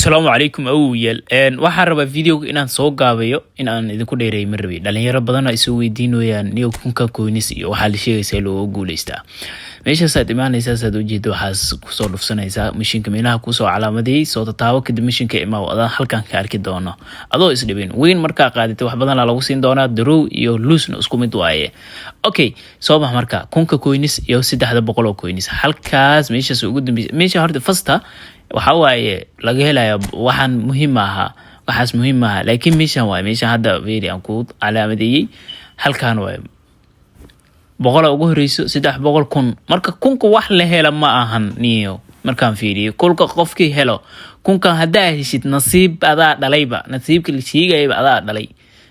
السلام عليكم أويل waxaan rabaa video inaan soo gaabayo in aan idinku dheereeyo marbi dhalinyaro badan ay soo weydiinayaan niyo kunka koonis iyo waxa la sheegay loo guuleystaa meesha saad imaanaysaa saad u jeedo waxaas ku soo dhufsanaysaa mishiinka meelaha ku soo calaamadeeyay soo tataabo kadib mishiinka imaawada halkan ka arki doono adoo isdhibin weyn marka qaaditay wax badan lagu siin doonaa draw iyo loose isku mid waaye okay soo bax marka kunka koonis iyo 300 oo koonis halkaas meesha ugu dambeeyay meesha horta fasta waxa waaye laga helayo waxaan muhiim ah waxaas muhiim ah laakiin meeshan hadda very aan ku calaamadeeyay halkan waaye boqol ugu horeyso 300 kun marka kunka wax la hela ma ahan niyo markaan fiiriyo kulka qofkii helo kunka hadaa heshid nasiib adaa dhalayba nasiibka la sheegayba adaa dhalay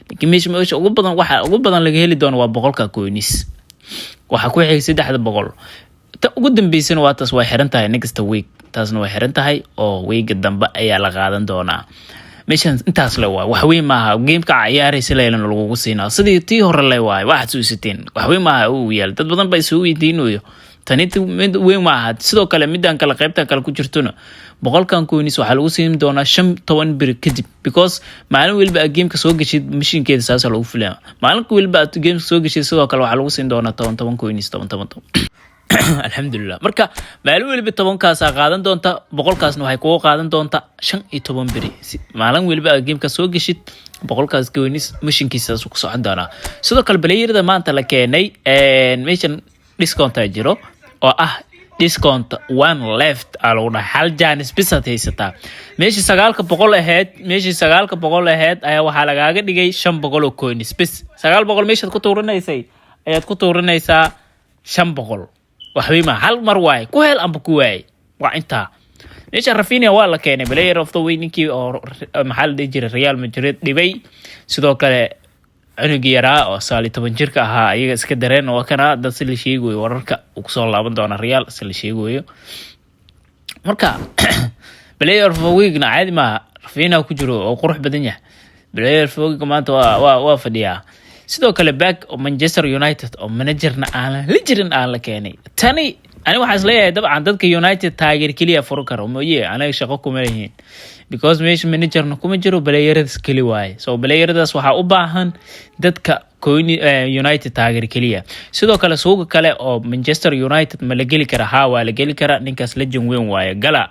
laakiin meesha ugu badan laga heli doono waa boqolka koonis waxa ku xigay 300 ta ugu dambeysana waa taas way xiran tahay next week taasna way xiran tahay oo weeyga dambe ayaa la qaadan doonaa meeshan intaas la waa wax weyn maaha game-ka ciyaaraysa leelan lagu siinaa sidii tii hore la waay wax suusiteen wax weyn maaha uu yaal dad badan bay soo weydiinayo tani mid weyn maaha sidoo kale midaan kala qaybta kala ku jirtona boqolkan koonis waxa lagu siin doonaa 15 bir kadib because maalin walba game-ka soo gashid mishiinkeeda saas lagu filaa maalin walba game-ka soo gashid sidoo kale waxa lagu siin doonaa 10 koonis 10 alxamdulillah marka maalin waliba 10 kaas qaadan doonta boqolkaasna waxay ku qaadan doonta 15 biri maalin waliba game-ka soo gashid boqolkaas koonis mishiinkiisa ku socon doona sidoo kale playerada maanta la keenay meeshan discount jiro oo ah discount one left alona hal jaanis bisat haysata meeshii 900 ahayd ayaa waxa lagaaga dhigay 500 oo koonis bis 900 meesha ku tuuranaysay ayaad ku tuuranaysaa 500 waxay ma hal mar waay ku hel amba ku waay waa inta meesha Rafinha waa la keenay player of the week ninkii oo maxal dhijir Real Madrid dhibay sidoo kale anigi yaraa oo 17 jirka ahaa ayaga iska dareen oo kana dad si la sheegayo wararka uu soo laaban doona Real si la sheegayo marka player of the week na caadi ma Rafinha ku jiro oo qurux badan yahay player of the week maanta waa fadhiyaa sidoo kale back oo Manchester United oo managerna aan la jirin aan la keenay tani ani waxa isleeyahay dabcan dadka United taageer kaliya furo karo mooyee anaga shaqo kuma leeyihiin because meesha managerna kuma jiro playerada kali waay so playeradaas waxa u baahan dadka United taageer kaliya sidoo kale suuqa kale oo Manchester United ma la gali kara waa la gali kara ninkaas legend weyn waaye gala